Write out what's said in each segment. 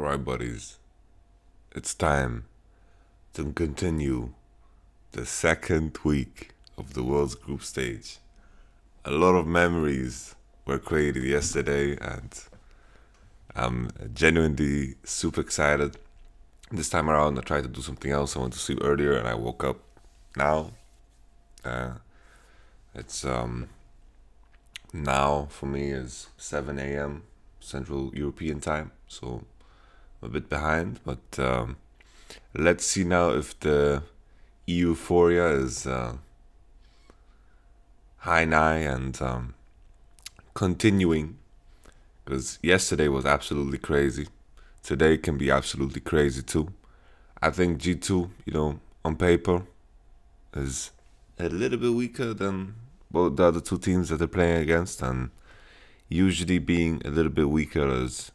Alright, buddies, it's time to continue the second week of the world's group stage. A lot of memories were created yesterday, and I'm genuinely super excited. This time around, I tried to do something else. I went to sleep earlier, and I woke up now. It's now for me is 7 a.m. Central European time, so I'm a bit behind, but let's see now if the euphoria is high and continuing, because yesterday was absolutely crazy. Today can be absolutely crazy too. I think G2, on paper is a little bit weaker than both the other two teams that they're playing against, and usually being a little bit weaker is,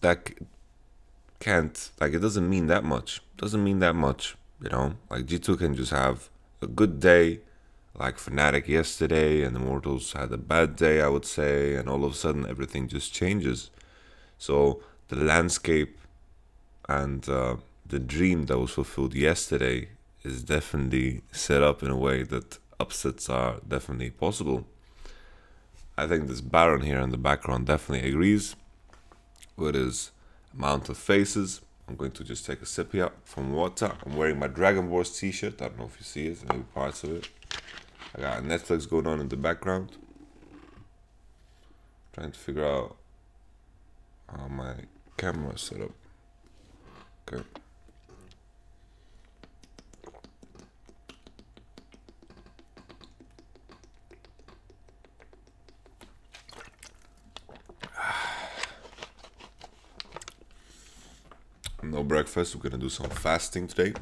that can't, it doesn't mean that much. Like G2 can just have a good day, like Fnatic yesterday, and Immortals had a bad day, I would say, and all of a sudden everything just changes. So the landscape and the dream that was fulfilled yesterday is definitely set up in a way that upsets are definitely possible. I think this Baron here in the background definitely agrees with his amount of faces. I'm going to just take a sip here from water. I'm wearing my Dragon Wars t-shirt. I don't know if you see it, maybe parts of it. I got Netflix going on in the background. Trying to figure out how my camera is set up. Okay. No breakfast. We're gonna do some fasting today.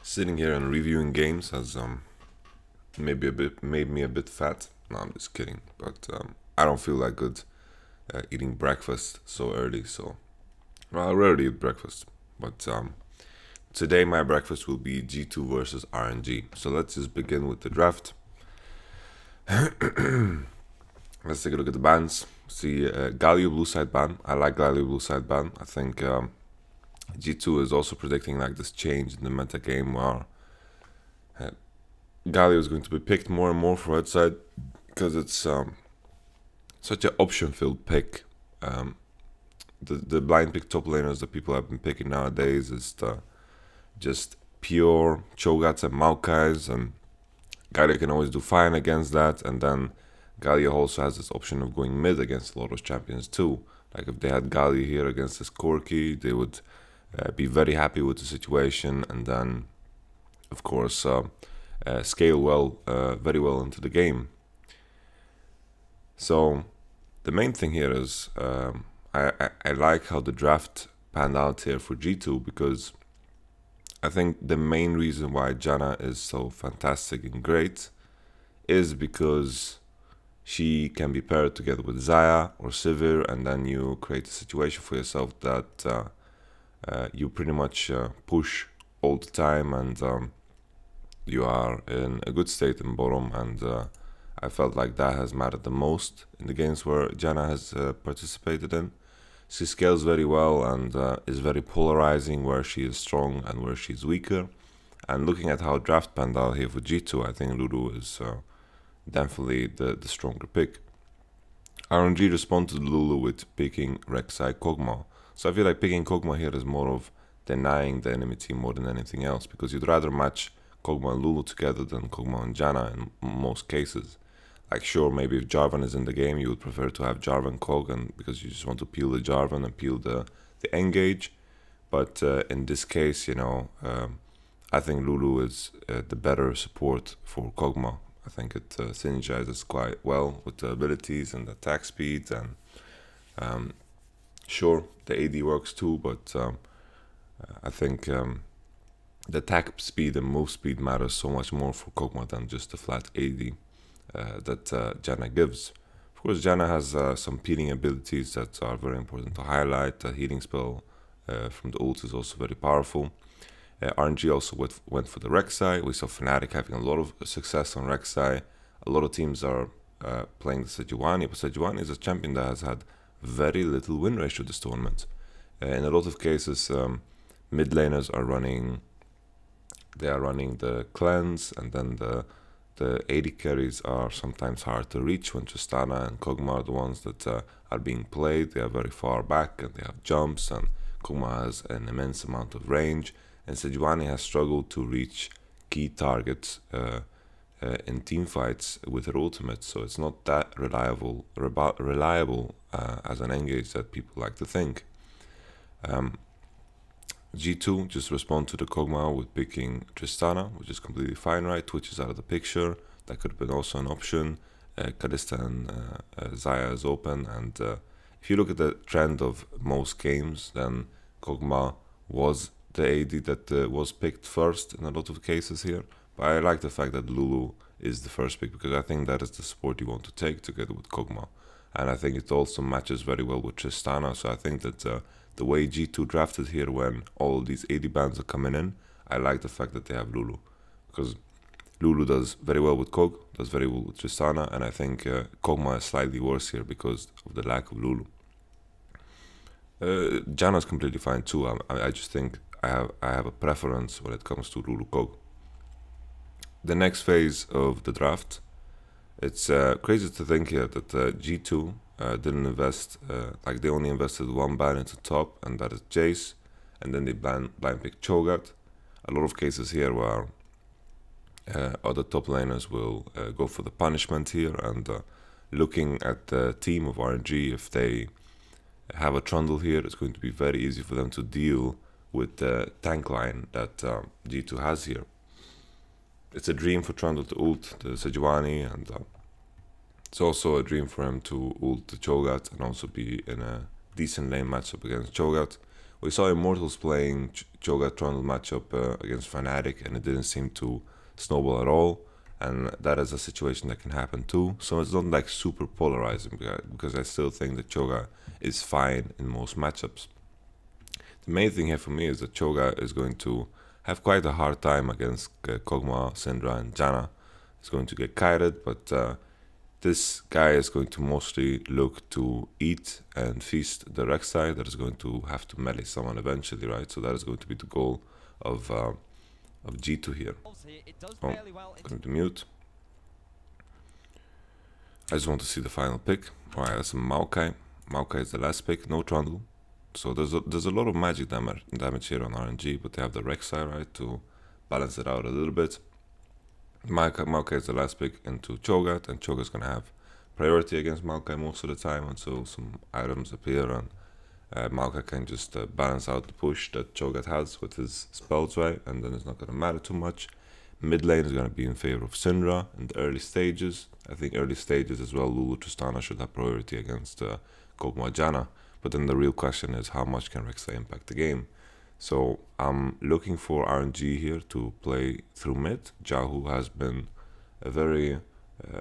Sitting here and reviewing games has made me a bit fat. No, I'm just kidding. But I don't feel that good eating breakfast so early. So I rarely eat breakfast. But today my breakfast will be G2 versus RNG. So let's just begin with the draft. Let's take a look at the bans. See, Galio blue side ban. I like Galio blue side ban. I think G2 is also predicting this change in the meta game where Galio is going to be picked more and more for red side because it's such an option-filled pick. The blind pick top laners that people have been picking nowadays is just pure Chogats and Maokais, and Galio can always do fine against that, and then Galio also has this option of going mid against a lot of champions too. Like if they had Galio here against this Corki, they would be very happy with the situation, and then of course scale very well into the game. So the main thing here is I like how the draft panned out here for G2, because I think the main reason why Janna is so fantastic and great is because she can be paired together with Xayah or Sivir, and then you create a situation for yourself that you pretty much push all the time, and you are in a good state in bottom, and I felt like that has mattered the most in the games where Janna has participated in. She scales very well and is very polarizing where she is strong and where she's weaker. And looking at how draft panned out here for G2, I think Lulu is definitely the stronger pick. RNG responded to Lulu with picking Rek'Sai Kog'Maw. So I feel like picking Kog'Maw here is more of denying the enemy team more than anything else, because you'd rather match Kog'Maw and Lulu together than Kog'Maw and Janna in most cases. Like sure, maybe if Jarvan is in the game, you would prefer to have Jarvan Kog, and because you just want to peel the Jarvan and peel the engage. But in this case, I think Lulu is the better support for Kog'Maw. I think it synergizes quite well with the abilities and the attack speed, and sure, the AD works too, but I think the attack speed and move speed matters so much more for Kog'Maw than just the flat AD that Janna gives. Of course, Janna has some peeling abilities that are very important to highlight. The healing spell from the ult is also very powerful. RNG also went for the Rek'Sai. We saw Fnatic having a lot of success on Rek'Sai. A lot of teams are playing the Sejuani, but Sejuani is a champion that has had very little win ratio this tournament. In a lot of cases, mid laners are running the cleanse, and then the AD carries are sometimes hard to reach when Tristana and Kog'Maw are the ones that are being played. They are very far back and they have jumps, and Kog'Maw has an immense amount of range, and Sejuani has struggled to reach key targets in team fights with her ultimate, so it's not that reliable as an engage that people like to think. G2 just respond to the Kog'Maw with picking Tristana, which is completely fine, right? Twitch is out of the picture. That could have been also an option. Kalista and Xayah is open, and if you look at the trend of most games, then Kog'Maw was the AD that was picked first in a lot of cases here. But I like the fact that Lulu is the first pick, because I think that is the support you want to take together with Kog'Maw. And I think it also matches very well with Tristana, so I think that the way G2 drafted here, when all these AD bans are coming in, I like the fact that they have Lulu. Because Lulu does very well with Kog, does very well with Tristana, and I think Kog'Maw is slightly worse here because of the lack of Lulu. Janna's completely fine too. I just think I have a preference when it comes to Lulu Kog. The next phase of the draft, it's crazy to think here that G2 didn't invest, like they only invested one ban into top, and that is Jace, and then they blind pick Cho'Gath. A lot of cases here where other top laners will go for the punishment here, and looking at the team of RNG, if they have a Trundle here, it's going to be very easy for them to deal with the tank line that G2 has here. It's a dream for Trundle to ult the Sejuani, and it's also a dream for him to ult the Cho'Gath and also be in a decent lane matchup against Cho'Gath. We saw Immortals playing Cho'Gath Trundle matchup against Fnatic, and it didn't seem to snowball at all, and that is a situation that can happen too. So it's not like super polarizing, because I still think that Cho'Gath is fine in most matchups. The main thing here for me is that Cho'Gath is going to have quite a hard time against Kog'Maw, Syndra, and Janna. He's going to get kited, but this guy is going to mostly look to eat and feast the Rek'Sai that is going to have to melee someone eventually, right? So that is going to be the goal of G2 here. Oh, going to mute. I just want to see the final pick. Alright, that's a Maokai. Maokai is the last pick, no Trundle. So there's a lot of magic damage here on RNG, but they have the Rek'Sai, right, to balance it out a little bit. Maokai is the last pick into Cho'Gath, and Cho'Gath's gonna have priority against Maokai most of the time until some items appear, and Maokai can just balance out the push that Cho'Gath has with his spells, right, and then it's not gonna matter too much. Mid lane is gonna be in favor of Syndra in the early stages. I think early stages as well, Lulu Tristana should have priority against Kog'Maw Janna. But then the real question is, how much can Rek'Sai impact the game? So I'm looking for RNG here to play through mid. Jahu has been a very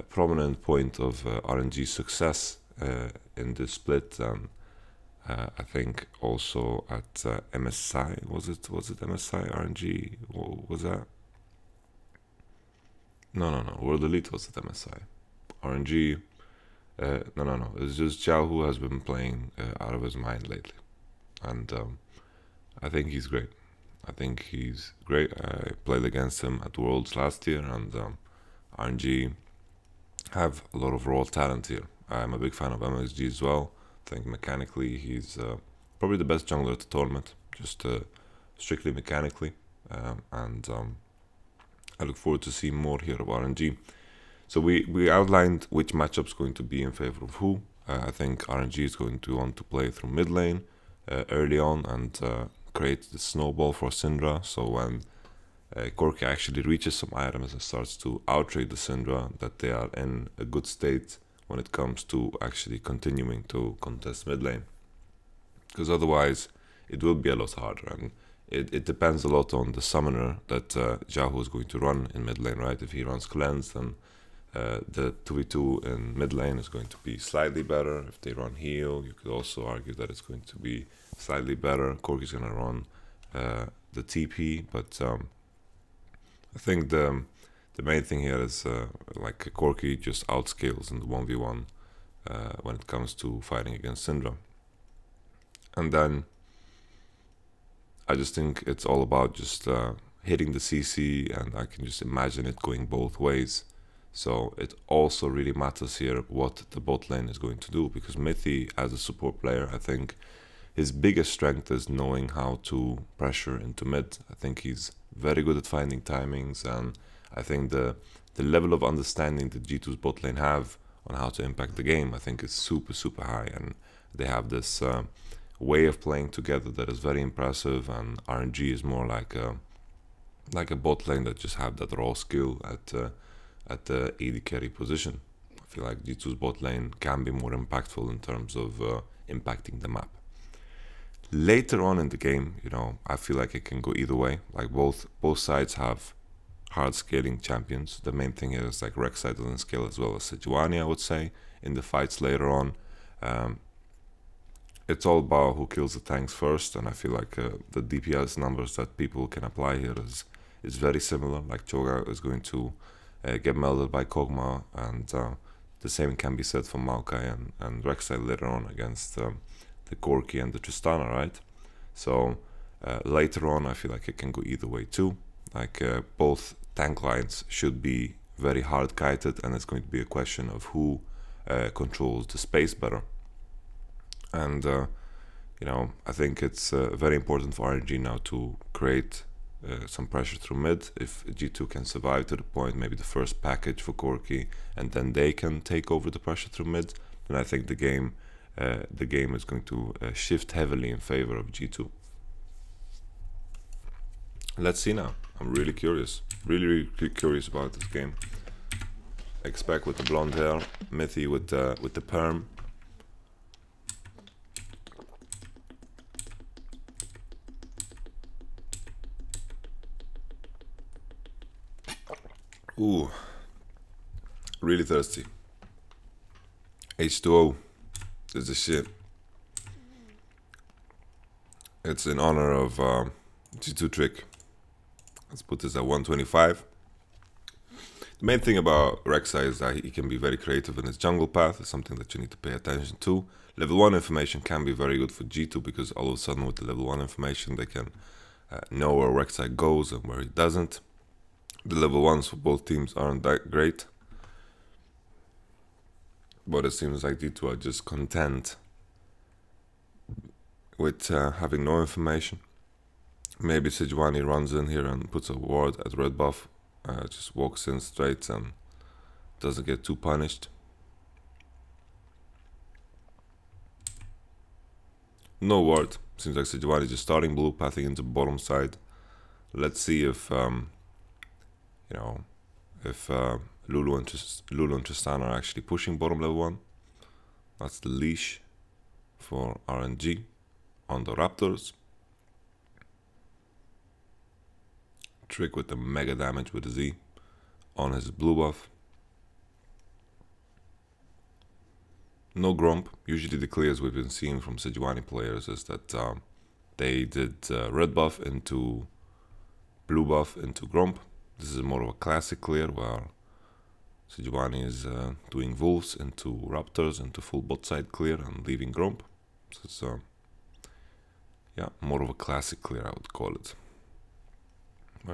prominent point of RNG success in this split. I think also at MSI, was it MSI RNG? What was that? No. World Elite was at MSI. RNG. No. It's just Xiao who has been playing out of his mind lately, and I think he's great. I played against him at Worlds last year, and RNG have a lot of raw talent here. I'm a big fan of MXG as well. I think mechanically he's probably the best jungler at the tournament, just strictly mechanically, and I look forward to seeing more here of RNG. So we outlined which matchup's going to be in favor of who. I think RNG is going to want to play through mid lane early on and create the snowball for Syndra. So when Corki actually reaches some items and starts to outtrade the Syndra, that they are in a good state when it comes to actually continuing to contest mid lane. Because otherwise it will be a lot harder, and it depends a lot on the summoner that Jahu is going to run in mid lane, right? If he runs Cleanse, then the 2v2 in mid lane is going to be slightly better. If they run heal, you could also argue that it's going to be slightly better. Corki's going to run the TP, but I think the The main thing here is like Corki just outscales in the 1v1 when it comes to fighting against Syndra. And then I just think it's all about just hitting the CC, and I can just imagine it going both ways. So it also really matters here what the bot lane is going to do, because Mithy, as a support player, I think his biggest strength is knowing how to pressure into mid. I think he's very good at finding timings, and I think the level of understanding that G2's bot lane have on how to impact the game, I think is super, super high, and they have this way of playing together that is very impressive, and RNG is more like a bot lane that just have that raw skill at the AD carry position. I feel like G2's bot lane can be more impactful in terms of impacting the map. Later on in the game, you know, I feel like it can go either way. Like both sides have hard scaling champions. The main thing is like Rek'Sai doesn't scale as well as Sejuani, I would say, in the fights later on. It's all about who kills the tanks first, and I feel like the DPS numbers that people can apply here is very similar. Like Cho'Gath is going to get melded by Kog'Maw, and the same can be said for Maokai and Rek'Sai later on against the Corki and the Tristana, right? So later on, I feel like it can go either way too. Like both tank lines should be very hard kited, and it's going to be a question of who controls the space better. And you know, I think it's very important for RNG now to create some pressure through mid. If G2 can survive to the point, maybe the first package for Corki, and then they can take over the pressure through mid, then I think the game is going to shift heavily in favor of G2. Let's see now. I'm really curious, really curious about this game. Expect with the blonde hair, Mithy with the perm. Ooh, really thirsty. H2O is the shit. It's in honor of G2 Trick. Let's put this at 125. The main thing about Rek'Sai is that he can be very creative in his jungle path. It's something that you need to pay attention to. Level 1 information can be very good for G2, because all of a sudden with the level 1 information they can know where Rek'Sai goes and where he doesn't. The level 1s for both teams aren't that great, but it seems like G2 are just content with having no information. Maybe Sejuani runs in here and puts a ward at red buff, just walks in straight and doesn't get too punished. No ward. Seems like Sejuani just starting blue, pathing into bottom side. Let's see if you know, if Lulu and Tristana are actually pushing bottom level 1. That's the leash for RNG on the Raptors. Trick with the mega damage with the Z on his blue buff. No Grump. Usually the clears we've been seeing from Sejuani players is that they did red buff into blue buff into Grump. This is more of a classic clear where Sejuani is doing Wolves into Raptors into full bot side clear and leaving Grump. So it's yeah, more of a classic clear, I would call it.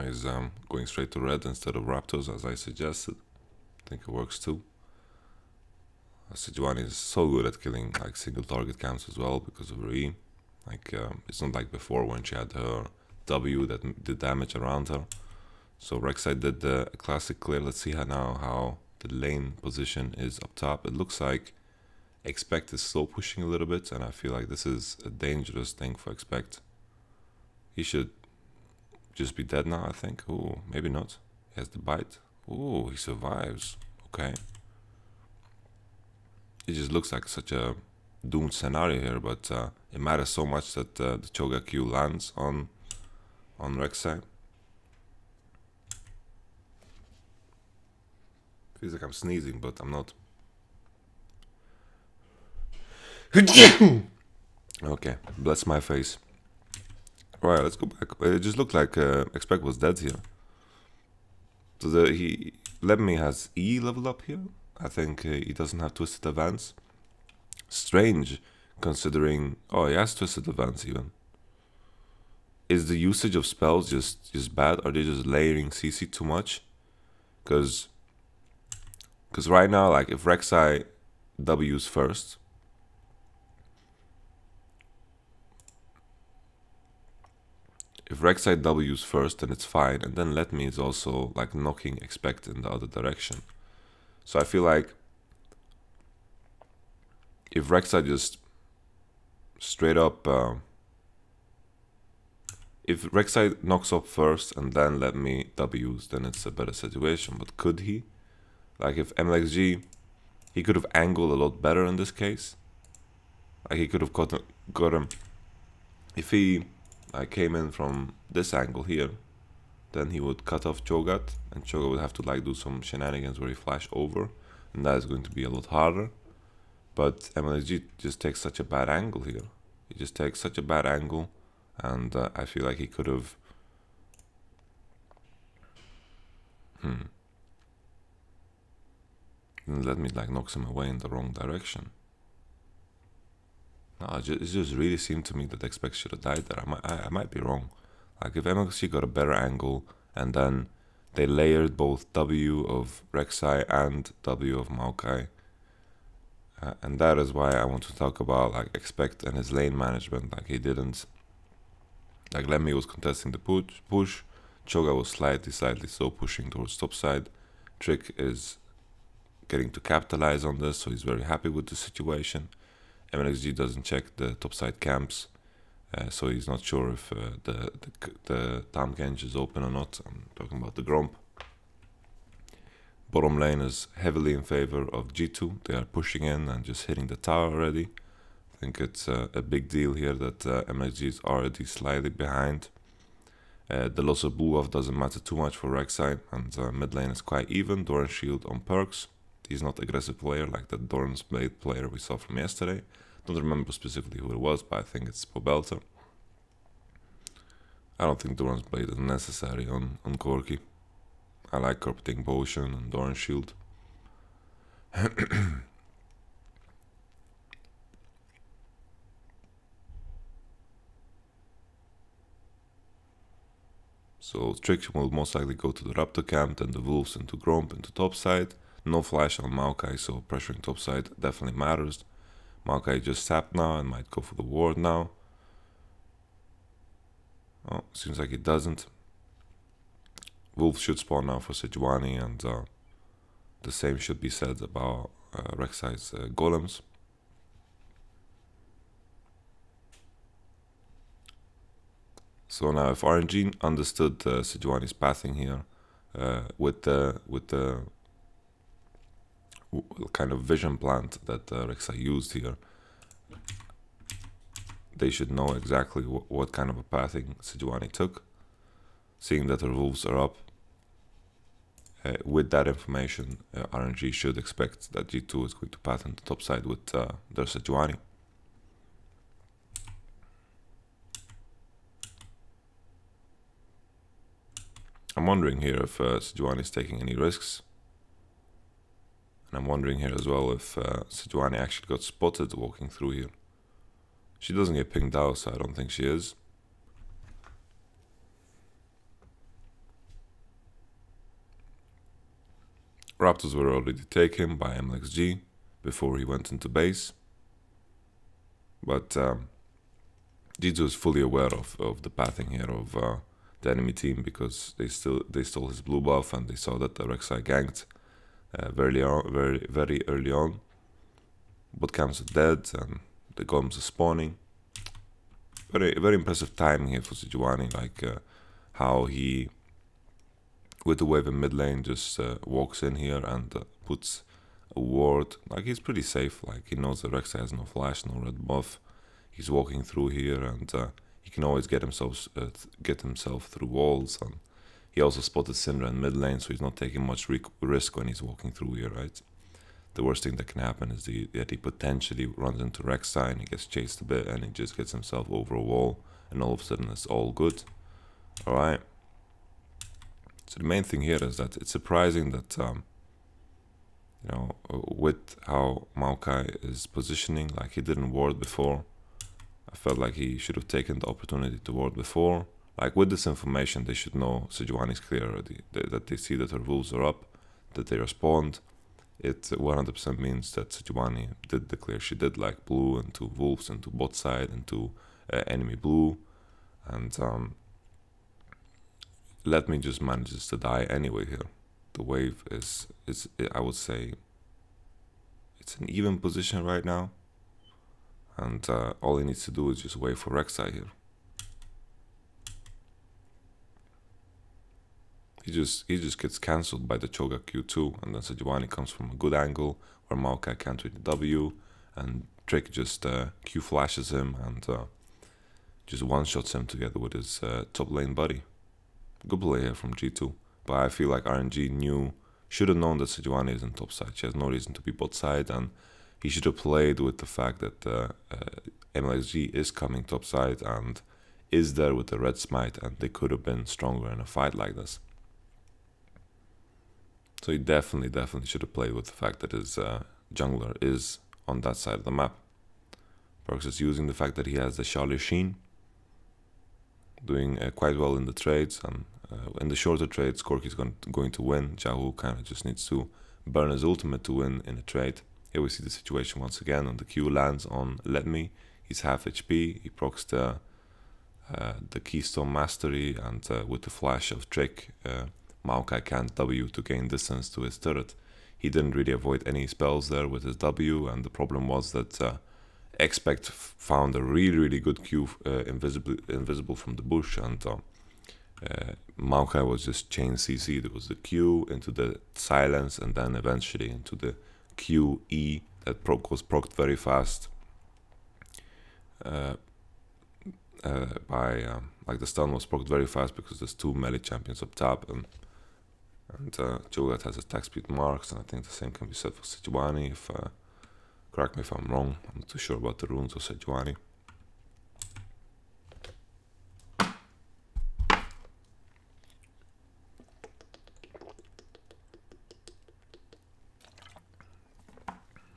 He's going straight to red instead of Raptors, as I suggested. I think it works too. Sejuani is so good at killing like single target camps as well because of her E. Like it's not like before when she had her W that did damage around her. So Rek'Sai did the classic clear. Let's see how the lane position is up top. It looks like Expect is slow pushing a little bit, and I feel like this is a dangerous thing for Expect. He should just be dead now, I think. Ooh, maybe not. He has the bite. Ooh, he survives. Okay. It just looks like such a doomed scenario here, but it matters so much that the Cho'Gath Q lands on Rek'Sai. Feels like I'm sneezing, but I'm not. Okay, bless my face. Right, let's go back. It just looked like Expect was dead here. So he Lemmy has E level up here. I think he doesn't have Twisted Advance. Strange, considering... Oh, he has Twisted Advance even. Is the usage of spells just bad? Are they just layering CC too much? Because right now, like, if Rek'Sai W's first... If Rek'Sai W's first, then it's fine. And then Let Me is also, like, knocking Expect in the other direction. So I feel like... If Rek'Sai just straight up... if Rek'Sai knocks up first and then Let Me W's, then it's a better situation. But could he? Like, if MLXG, he could have angled a lot better in this case. Like, he could have got him. If he came in from this angle here, then he would cut off Cho'Gath, and Cho'Gath would have to like do some shenanigans where he flash over, and that is going to be a lot harder. But MLXG just takes such a bad angle here. He just takes such a bad angle, and I feel like he could have... Let Me like knocks him away in the wrong direction. No, it just really seemed to me that Expect should have died there. I might be wrong. Like, if MLXG got a better angle and then they layered both W of Rek'Sai and W of Maokai, and that is why I want to talk about like Expect and his lane management. Like, he didn't... Like, Lemmy was contesting the push. Cho'Gath was slightly slow pushing towards topside. Trick is getting to capitalize on this, so he's very happy with the situation. MLXG doesn't check the topside camps, so he's not sure if the Tahm Kench is open or not. I'm talking about the Gromp. Bottom lane is heavily in favor of G2. They are pushing in and just hitting the tower already. I think it's a big deal here that MLXG is already slightly behind. The loss of blue buff doesn't matter too much for Rek'Sai, and mid lane is quite even. Doran Shield on perks. He's not aggressive player like the Doran's Blade player we saw from yesterday. Don't remember specifically who it was, but I think it's Pobelter. I don't think Doran's Blade is necessary on Corki. I like Corrupting Potion and Doran Shield. So Trick will most likely go to the Raptor camp, then the Wolves into Gromp into topside. No flash on Maokai, so pressuring topside definitely matters. Maokai just sapped now and might go for the ward now. Oh, seems like it doesn't. Wolves should spawn now for Sejuani, and the same should be said about Rek'Sai's golems. So now, if RNG understood Sejuani's pathing here, with the kind of vision plant that Rek'Sai used here, they should know exactly what kind of a pathing Sejuani took. Seeing that her wolves are up, with that information, RNG should expect that G2 is going to path on the top side with their Sejuani. I'm wondering here if Sejuani is taking any risks. And I'm wondering here as well if Sejuani actually got spotted walking through here. She doesn't get pinged out, so I don't think she is. Raptors were already taken by MLXG before he went into base. But G2 is fully aware of the pathing here of the enemy team, because they stole his blue buff and they saw that the Rek'Sai ganked very early on. Bot camps are dead and the golems are spawning. Very impressive timing here for Sejuani, like how he, with the wave in mid lane, just walks in here and puts a ward. Like, he's pretty safe. Like, he knows that Rek'Sai has no flash, no red buff. He's walking through here, and he can always get himself through walls. And he also spotted Syndra in mid lane, so he's not taking much risk when he's walking through here, right? The worst thing that can happen is that he potentially runs into Rek'Sai and he gets chased a bit and he just gets himself over a wall, and all of a sudden it's all good. Alright. So the main thing here is that it's surprising that, you know, with how Maokai is positioning, like he didn't ward before. I felt like he should have taken the opportunity to ward before. Like with this information, they should know Sejuani is clear already. That they see that her wolves are up, that they respond. It 100% means that Sejuani did the clear. She did like blue into wolves, into bot side, into enemy blue. And let me just manage this to die anyway here. The wave is I would say, it's an even position right now. And all he needs to do is just wait for Rek'Sai here. He just gets cancelled by the Cho'Gath Q2, and then Sejuani comes from a good angle where Maokai can't read the W, and Trick just Q flashes him and just one-shots him together with his top lane buddy. Good play here from G2, but I feel like RNG should have known that Sejuani is in top side. She has no reason to be bot side, and he should have played with the fact that MLXG is coming top side and is there with the red smite, and they could have been stronger in a fight like this. So he definitely should have played with the fact that his jungler is on that side of the map. Perks is using the fact that he has the Charlie Sheen, doing quite well in the trades, and in the shorter trades, Corki's going to win. Jahu kind of just needs to burn his ultimate to win in a trade. Here we see the situation once again, and the Q lands on Let Me. He's half HP, he procs the Keystone Mastery, and with the flash of Trick, Maokai can't W to gain distance to his turret. He didn't really avoid any spells there with his W, and the problem was that Expect found a really good Q invisible from the bush, and Maokai was just chain CC. There was the Q into the silence, and then eventually into the QE that was procced very fast like the stun was procced very fast because there's two melee champions up top, and Cho'Gath has attack speed marks, and I think the same can be said for Sejuani. Correct me if I'm wrong, I'm not too sure about the runes of Sejuani.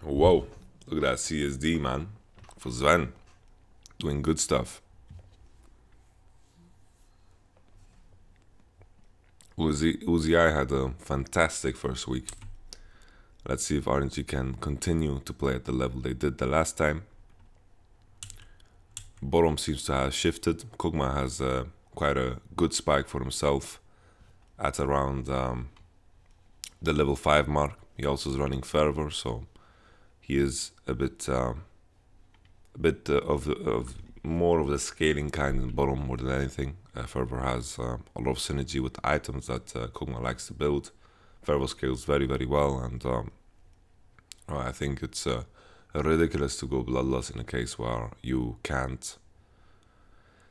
Whoa, look at that CSD, man, for Sven, doing good stuff. Uzi had a fantastic first week. Let's see if RNG can continue to play at the level they did the last time. Bottom seems to have shifted. Kog'Maw has quite a good spike for himself at around the level 5 mark. He also is running Fervor, so he is a bit of more of the scaling kind in bottom more than anything. Fervor has a lot of synergy with the items that Kog'Maw likes to build. Fervor scales very well, and I think it's ridiculous to go Bloodlust in a case where you can't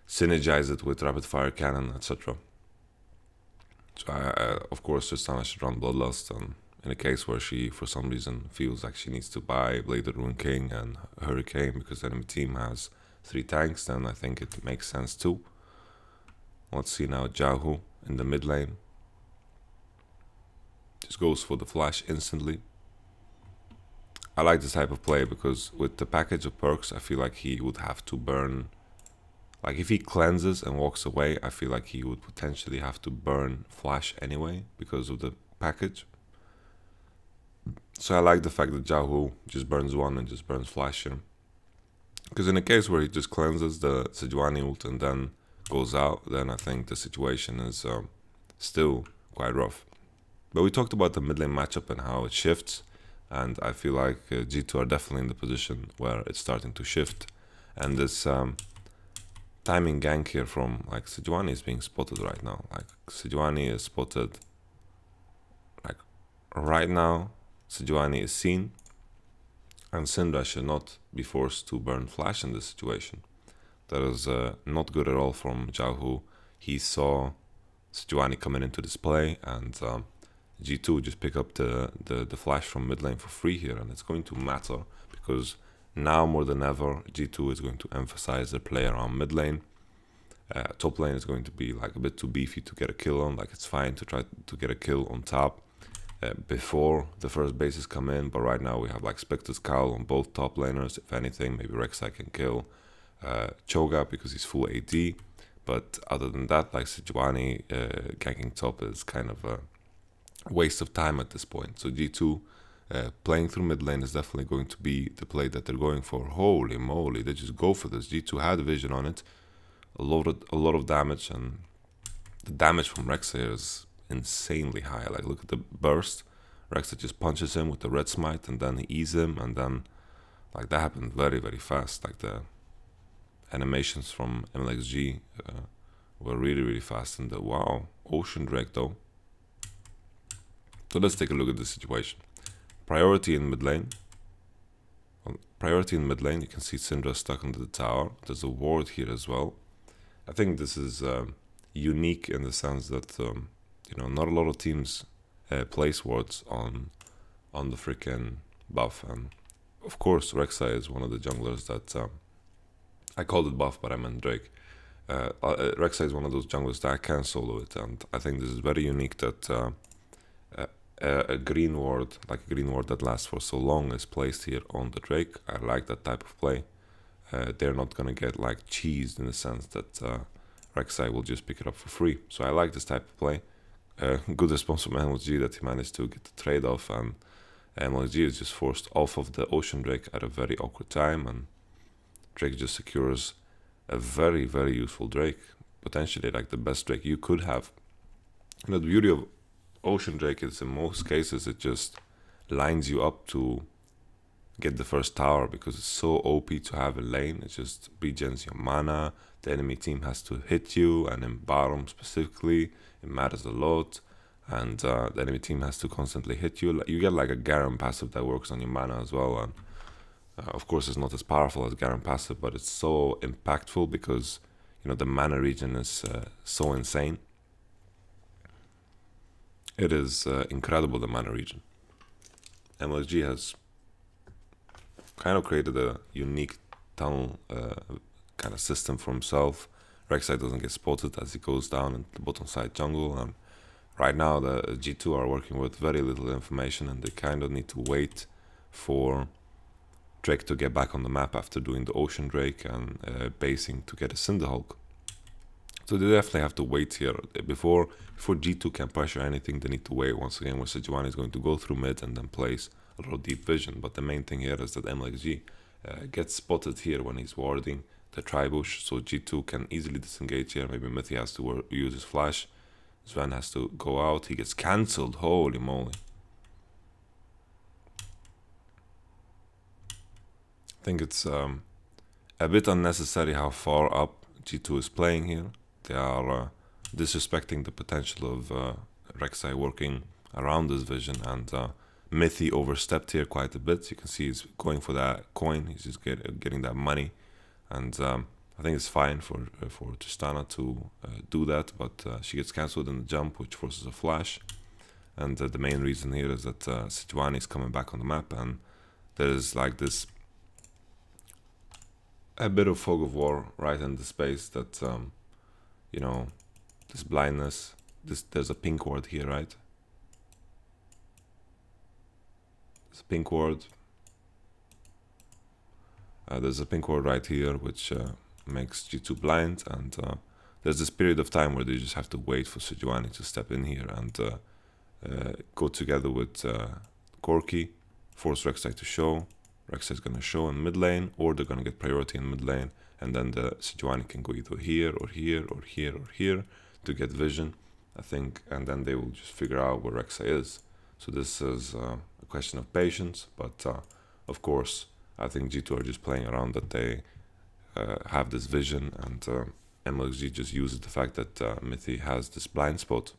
synergize it with Rapid Fire Cannon, etc. So I of course Tristana should run Bloodlust, and in a case where she for some reason feels like she needs to buy Bladed Rune King and Hurricane because the enemy team has 3 tanks, then I think it makes sense too. Let's see now Jahu in the mid lane. Just goes for the flash instantly. I like this type of play because with the package of perks, I feel like he would have to burn. Like if he cleanses and walks away, I feel like he would potentially have to burn flash anyway because of the package. So I like the fact that Jahu just burns one and just burns flash here. Because in a case where he just cleanses the Sejuani ult and then goes out, then I think the situation is still quite rough. But we talked about the mid lane matchup and how it shifts, and I feel like G2 are definitely in the position where it's starting to shift, and this timing gank here from like Sejuani is being spotted right now. Like Sejuani is spotted like right now. Sejuani is seen, and Syndra should not be forced to burn flash in this situation. That is not good at all from Jahu. He saw Sejuani coming into this play, and G2 just pick up the flash from mid lane for free here, and it's going to matter because now more than ever G2 is going to emphasize their play around mid lane. Top lane is going to be like a bit too beefy to get a kill on. Like, it's fine to try to get a kill on top before the first bases come in, but right now we have like Spectre's Cowl on both top laners. If anything, maybe Rek'Sai can kill Cho'Gath because he's full AD, but other than that, like Sejuani ganking top is kind of a waste of time at this point. So G2 playing through mid lane is definitely going to be the play that they're going for. Holy moly, they just go for this. G2 had vision on it, a lot of damage, and the damage from Rek'Sai is insanely high. Like, look at the burst. Rek'Sai just punches him with the red smite, and then he eats him, and then like that happened very, very fast. Like, the animations from MLXG were really, really fast. And the wow, Ocean Drake though. So let's take a look at the situation. Priority in mid lane. Priority in mid lane. You can see Syndra stuck under the tower. There's a ward here as well. I think this is unique in the sense that you know, not a lot of teams place wards on the freaking buff, and of course Rek'Sai is one of the junglers that I called it buff, but I meant Drake. Rek'Sai is one of those junglers that I can solo it, and I think this is very unique that a green ward, like a green ward that lasts for so long, is placed here on the Drake. I like that type of play. They're not gonna get like cheesed in the sense that Rek'Sai will just pick it up for free. So I like this type of play. Good response from MLG that he managed to get the trade off, and MLG is just forced off of the Ocean Drake at a very awkward time, and Drake just secures a very, very useful Drake, potentially like the best Drake you could have. You know, the beauty of Ocean Drake is in most cases it just lines you up to get the first tower because it's so OP to have a lane. It just regens your mana. The enemy team has to hit you, and in bottom specifically, it matters a lot. And the enemy team has to constantly hit you. You get like a Garen passive that works on your mana as well. And of course, it's not as powerful as Garen passive, but it's so impactful because, you know, the mana regen is so insane. It is incredible, the mana regen. MLG has kind of created a unique tunnel kind of system for himself. Rek'Sai doesn't get spotted as he goes down in the bottom side jungle, and right now the G2 are working with very little information, and they kind of need to wait for Drake to get back on the map after doing the Ocean Drake and basing to get a Cinderhulk. So they definitely have to wait here. Before G2 can pressure anything, they need to wait once again where Sejuani is going to go through mid and then place a lot of deep vision. But the main thing here is that MLXG gets spotted here when he's warding the Tribush, so G2 can easily disengage here. Maybe Mithy has to use his flash. Sven has to go out. He gets cancelled. Holy moly. I think it's a bit unnecessary how far up G2 is playing here. They are disrespecting the potential of Rek'Sai working around this vision, and Mithy overstepped here quite a bit. You can see he's going for that coin. He's just getting that money, and I think it's fine for Tristana to do that, but she gets cancelled in the jump, which forces a flash. And the main reason here is that Sejuani is coming back on the map, and there's like this a bit of fog of war right in the space that you know, this blindness. There's a pink ward here, right? There's a pink ward. There's a pink ward right here, which makes G2 blind, and there's this period of time where they just have to wait for Sejuani to step in here and go together with Corki, force Rek'Sai to show. Rek'Sai is going to show in mid lane, or they're going to get priority in mid lane, and then the Sejuani can go either here or here or here or here to get vision, I think, and then they will just figure out where Rek'Sai is. So this is a question of patience, but of course I think G2 are just playing around that they have this vision, and MLXG just uses the fact that Mithy has this blind spot.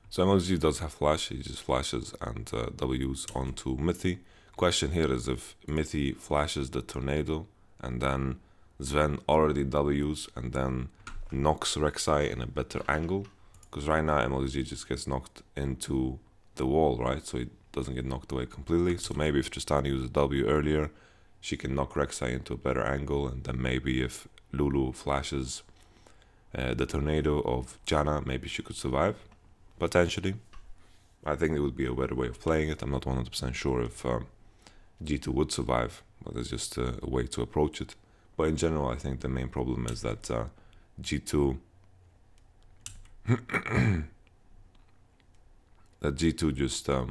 So MLG does have flash, he just flashes and W's onto Mithy. Question here is if Mithy flashes the tornado and then Sven already W's and then knocks Rek'Sai in a better angle. Because right now MLG just gets knocked into the wall, right? So it doesn't get knocked away completely. So maybe if Tristana uses W earlier, she can knock Rek'Sai into a better angle, and then maybe if Lulu flashes the tornado of Janna, maybe she could survive, potentially. I think it would be a better way of playing it. I'm not 100% sure if G2 would survive, but it's just a way to approach it. But in general, I think the main problem is that G2 that G2 just are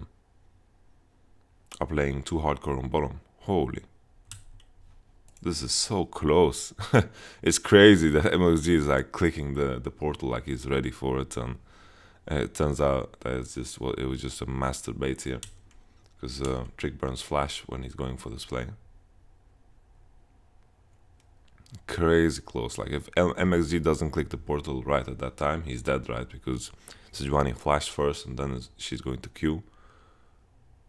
playing too hardcore on bottom. Holy, this is so close. It's crazy that MXG is like clicking the portal like he's ready for it, and it turns out that it's just it was just a master bait here, because Trick burns flash when he's going for this play. Crazy close. Like if MXG doesn't click the portal right at that time, he's dead, right? Because Sejuani flashed first and then she's going to Q.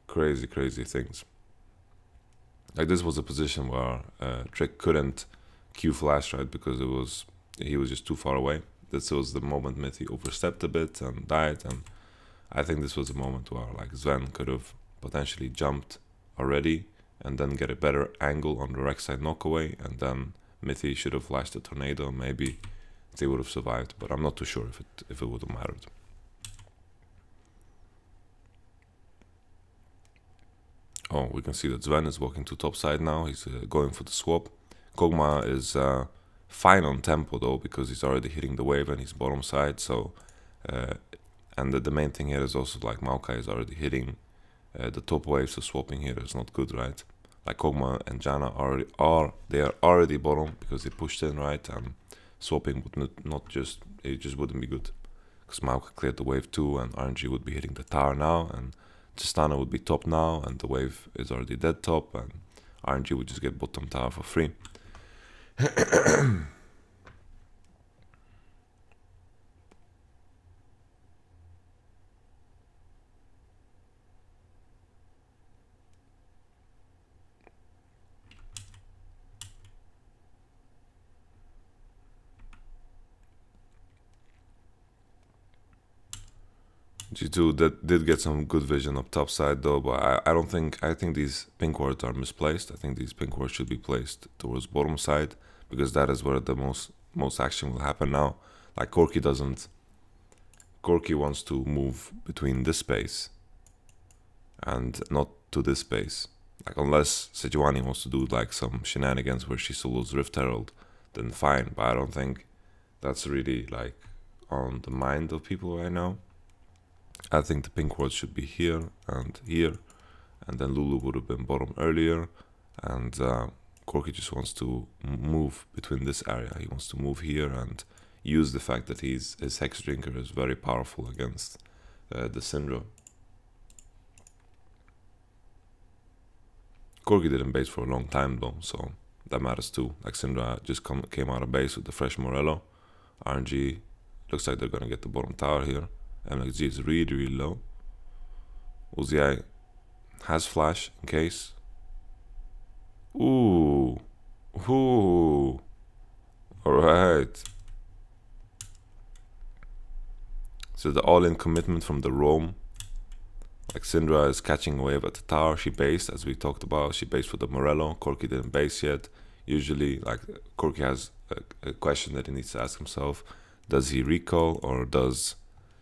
Crazy things. Like this was a position where Trick couldn't Q flash, right? Because he was just too far away. This was the moment Mithy overstepped a bit and died, and I think this was a moment where like Sven could have potentially jumped already and then get a better angle on the Rek'Sai knockaway, and then Mithy should have flashed the tornado. Maybe they would have survived, but I'm not too sure if it would have mattered. Oh, we can see that Sven is walking to top side now. He's going for the swap. Kog'Maw is fine on tempo though, because he's already hitting the wave and he's bottom side. So, and the main thing here is also like Maokai is already hitting the top wave, so swapping here is not good, right? Like Kog'Maw and Janna are already bottom because they pushed in, right? And swapping would it just wouldn't be good, because Maokai cleared the wave too, and RNG would be hitting the tower now, and Tristana would be top now, and the wave is already dead top, and RNG would just get bottom tower for free. G2 did get some good vision up top side though, but I think these pink wards are misplaced. I think these pink wards should be placed towards bottom side, because that is where the most action will happen now. Like Corki wants to move between this space and not to this space. Like unless Sejuani wants to do like some shenanigans where she solos Rift Herald, then fine, but I don't think that's really like on the mind of people right now. I think the pink wards should be here, and then Lulu would have been bottom earlier, and Corki just wants to move between this area. He wants to move here and use the fact that his Hex Drinker is very powerful against the Syndra. Corki didn't base for a long time though, so that matters too. Like Syndra just came out of base with the fresh Morello. RNG looks like they're gonna get the bottom tower here. MXG is really low. Uzi has flash in case. Ooh. Alright. So the all-in commitment from the roam. Like Syndra is catching a wave at the tower. She based, as we talked about. She based for the Morello. Corki didn't base yet. Usually, like Corki has a question that he needs to ask himself. Does he recall, or does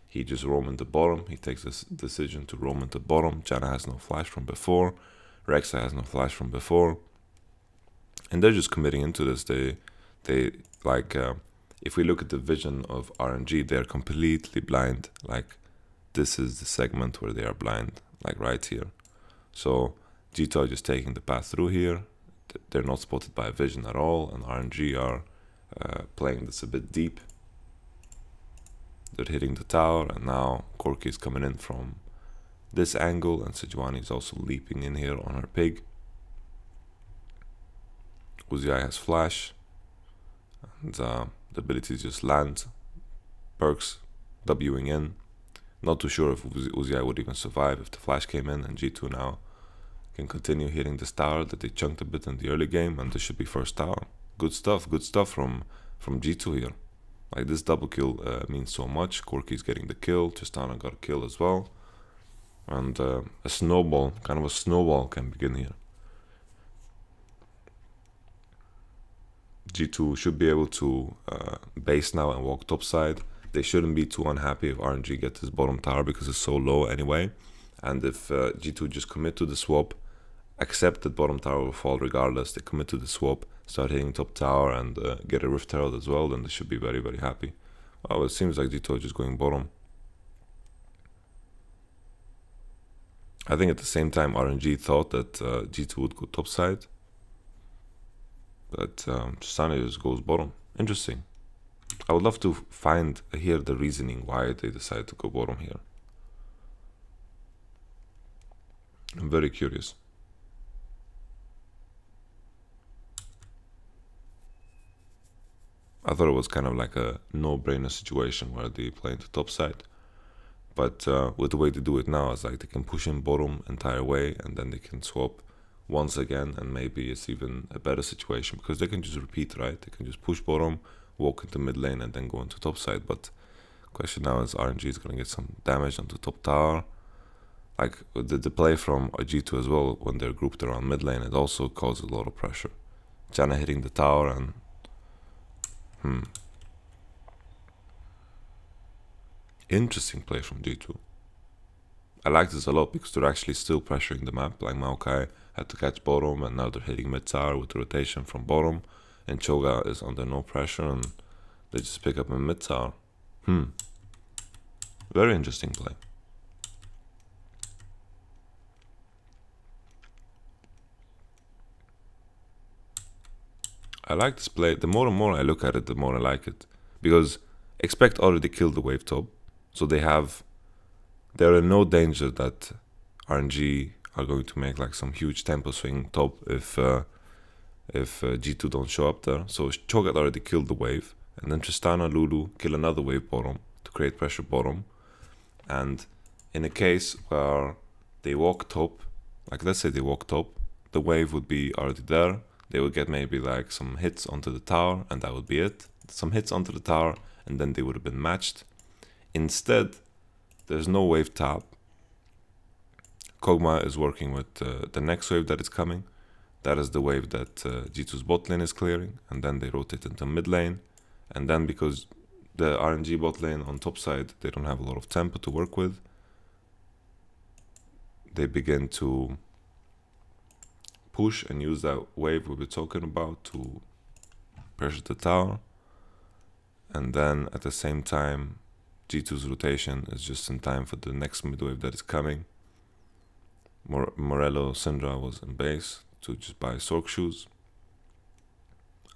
he just roam into bottom? He takes this decision to roam into bottom. Janna has no flash from before. Rek'Sai has no flash from before. And they're just committing into this. They like, if we look at the vision of RNG, they're completely blind. Like, this is the segment where they are blind, like right here. So G2 are just taking the path through here. They're not spotted by vision at all, and RNG are playing this a bit deep. They're hitting the tower, and now Corki is coming in from this angle, and Sejuani is also leaping in here on her pig. Uzi has flash, and the ability to just land, perks, Wing in. Not too sure if Uzi would even survive if the flash came in, and G2 now can continue hitting this tower that they chunked a bit in the early game, and this should be first tower. Good stuff from G2 here. Like, this double kill means so much. Corki's getting the kill, Tristana got a kill as well. And a snowball, kind of a snowball can begin here. G2 should be able to base now and walk topside. They shouldn't be too unhappy if RNG gets his bottom tower because it's so low anyway. And if G2 just commit to the swap, accept that bottom tower will fall regardless, they commit to the swap, start hitting top tower and get a Rift Herald as well, then they should be very, very happy. Well, it seems like G2 is just going bottom. I think at the same time RNG thought that G2 would go topside, but Tristana just goes bottom. Interesting. I would love to hear the reasoning why they decided to go bottom here. I'm very curious. I thought it was kind of like a no-brainer situation where they play into topside. But with the way they do it now, it's like they can push in bottom entire way and then they can swap once again, and maybe it's even a better situation because they can just repeat, right? They can just push bottom, walk into mid lane and then go into top side. But question now is RNG is going to get some damage onto top tower. Like the play from G2 as well, when they're grouped around mid lane, it also causes a lot of pressure. Janna hitting the tower and interesting play from G2. I like this a lot because they're actually still pressuring the map. Like Maokai had to catch bottom and now they're hitting mid tower with the rotation from bottom, and Cho'Gath is under no pressure and they just pick up a mid tower. Very interesting play. I like this play. The more and more I look at it, the more I like it. Because Expect already killed the wave top, so they're in no danger that RNG are going to make like some huge tempo swing top if G2 don't show up there. So Cho'Gath already killed the wave, and then Tristana, Lulu kill another wave bottom to create pressure bottom. And in a case where they walk top, like let's say they walk top, the wave would be already there. They would get maybe like some hits onto the tower and that would be it. Some hits onto the tower and then they would have been matched. Instead, there's no wave top. Kog'Maw is working with the next wave that is coming. That is the wave that G2's bot lane is clearing, and then they rotate into mid lane. And then because the RNG bot lane on top side, they don't have a lot of tempo to work with, they begin to push and use that wave we were talking about to pressure the tower. And then at the same time, G2's rotation is just in time for the next mid wave that is coming. Morello Syndra was in base to just buy Sork shoes.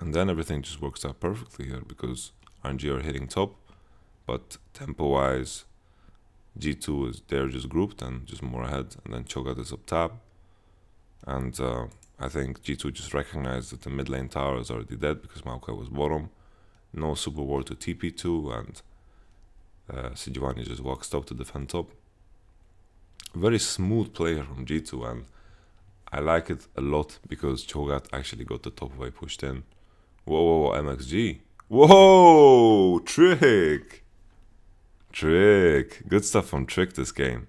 And then everything just works out perfectly here because RNG are hitting top, but tempo wise, G2 is there just grouped and just more ahead, and then Cho'Gath is up top. And I think G2 just recognized that the mid lane tower is already dead because Maokai was bottom. No super ward to TP2, and Sejuani just walks top to defend top. Very smooth player from G2, and I like it a lot because Cho'Gath actually got the top wave pushed in. Whoa, MXG. Whoa, Trick. Good stuff from Trick this game.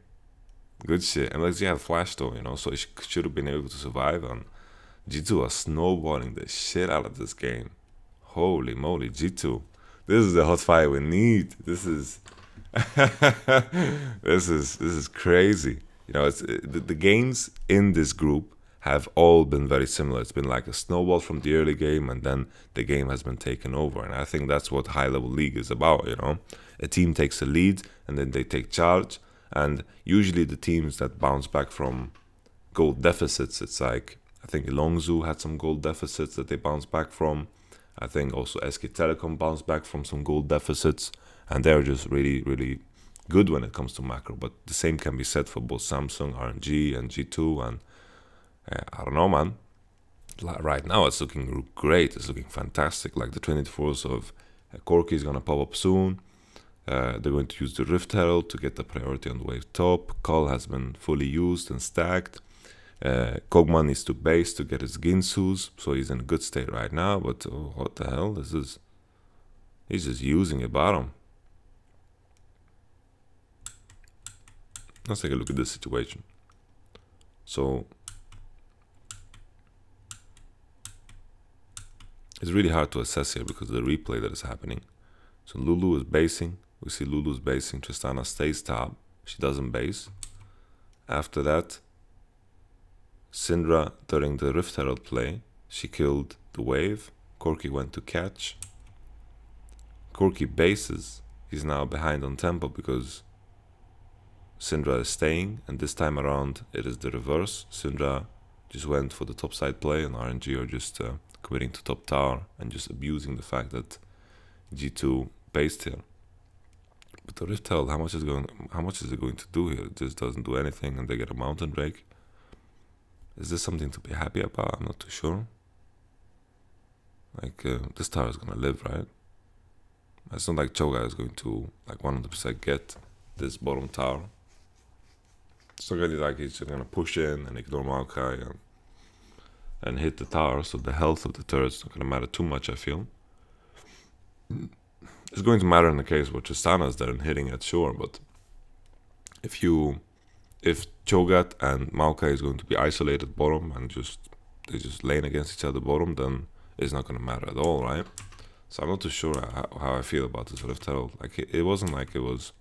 Good shit. MXG had flash though, you know, so it should have been able to survive. And G2 are snowballing the shit out of this game. Holy moly, G2. This is the hot fire we need. This is this is crazy. You know, it's the games in this group have all been very similar. It's been like a snowball from the early game, and then the game has been taken over. And I think that's what high-level league is about, you know. A team takes a lead, and then they take charge. And usually the teams that bounce back from goal deficits, it's like, I think Longzhu had some goal deficits that they bounced back from. I think also SK Telecom bounced back from some goal deficits. And they're just really, really good when it comes to macro. But the same can be said for both Samsung, RNG, and G2. And I don't know, man. Right now it's looking great. It's looking fantastic. Like the 24s of Corki is going to pop up soon. They're going to use the Rift Herald to get the priority on the wave top. Call has been fully used and stacked. Kog'Maw needs to base to get his Ginsus, so he's in a good state right now. But oh, what the hell? He's just using a bottom. Let's take a look at this situation. So It's really hard to assess here because of the replay that is happening. So Lulu is basing. We see Lulu's basing. Tristana stays top. She doesn't base. After that, Syndra, during the Rift Herald play, she killed the wave. Corki went to catch. Corki bases. He's now behind on tempo because Syndra is staying, and this time around it is the reverse. Syndra just went for the top side play, and RNG are just committing to top tower and just abusing the fact that G2 based here. But the Rift Herald, how much is it going to do here? It just doesn't do anything, and they get a Mountain Drake. Is this something to be happy about? I'm not too sure. Like, this tower is gonna live, right? It's not like Cho'Gath is going to, like, 100% get this bottom tower. It's not really like he's just gonna push in and ignore Maokai and hit the tower, so the health of the turret's not gonna matter too much, I feel. It's going to matter in the case where Tristana is there and hitting it, sure, but if Cho'Gath and Maokai is going to be isolated bottom and they just lane against each other bottom, then it's not gonna matter at all, right? So I'm not too sure how I feel about this Rift Herald. Like, it wasn't like it was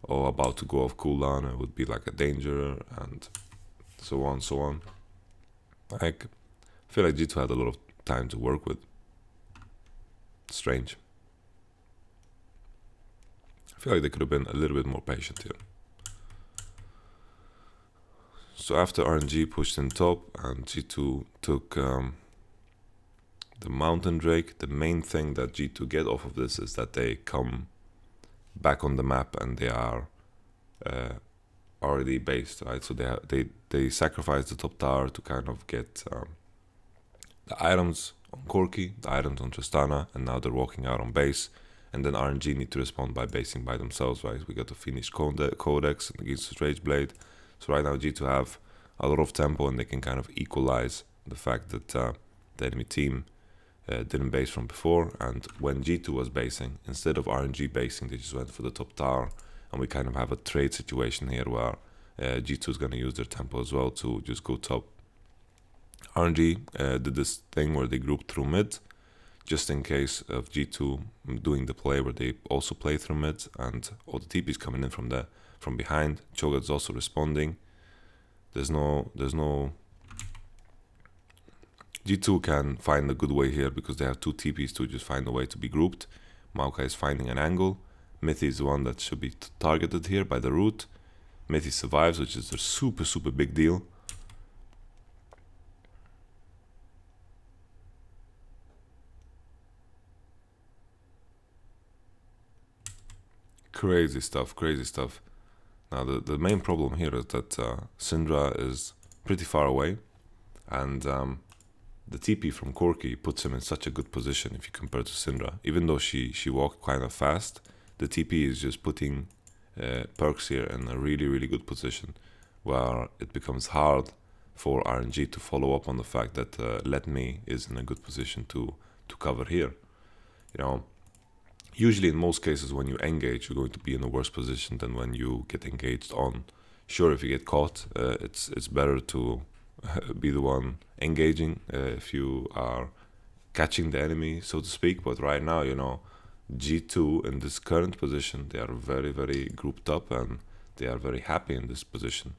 about to go off cooldown. It would be like a danger and so on, so on. Like, I feel like G2 had a lot of time to work with. Strange. I feel like they could have been a little bit more patient here. So after RNG pushed in top and G2 took the Mountain Drake, the main thing that G2 get off of this is that they come back on the map and they are already based, right? So they sacrifice the top tower to kind of get the items on Corki, the items on Tristana, and now they're walking out on base. And then RNG need to respond by basing by themselves, right? We got to finish Codex and against Rage Blade. So right now G2 have a lot of tempo and they can kind of equalize the fact that the enemy team didn't base from before. And when G2 was basing, instead of RNG basing, they just went for the top tower. And we kind of have a trade situation here where G2 is going to use their tempo as well to just go top. RNG did this thing where they grouped through mid, just in case of G2 doing the play where they also play through mid, and all the TPs coming in from behind. Cho'Gath is also responding. There's no G2 can find a good way here because they have two TPs to just find a way to be grouped. Maokai is finding an angle. Mythi is the one that should be targeted here by the root. Mythi survives, which is a super big deal. Crazy stuff. Now the main problem here is that Syndra is pretty far away, and the TP from Corki puts him in such a good position if you compare to Syndra. Even though she walked kind of fast, the TP is just putting Perks here in a really good position, where it becomes hard for RNG to follow up on the fact that Let Me is in a good position to cover here. You know, usually in most cases when you engage, you're going to be in a worse position than when you get engaged on. Sure, if you get caught, it's better to be the one engaging if you are catching the enemy, so to speak. But right now, you know, G2 in this current position, they are very grouped up and they are very happy in this position.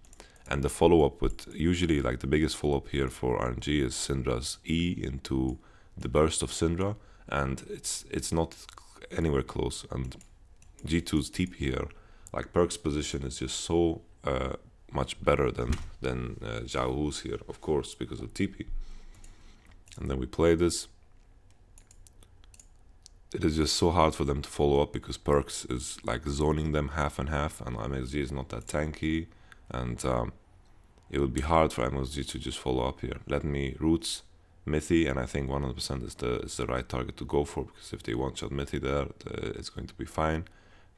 And the follow-up with, usually like the biggest follow-up here for RNG is Syndra's E into the burst of Syndra, and it's not anywhere close. And G2's TP here, like Perk's position is just so much better than Zhao Hu's here, of course, because of TP. And then we play this. It is just so hard for them to follow up because Perks is like zoning them half and half, and MSG is not that tanky, and it would be hard for MSG to just follow up here. Let Me roots Mythi, and I think 100% is the right target to go for, because if they one-shot Mythi there, it's going to be fine.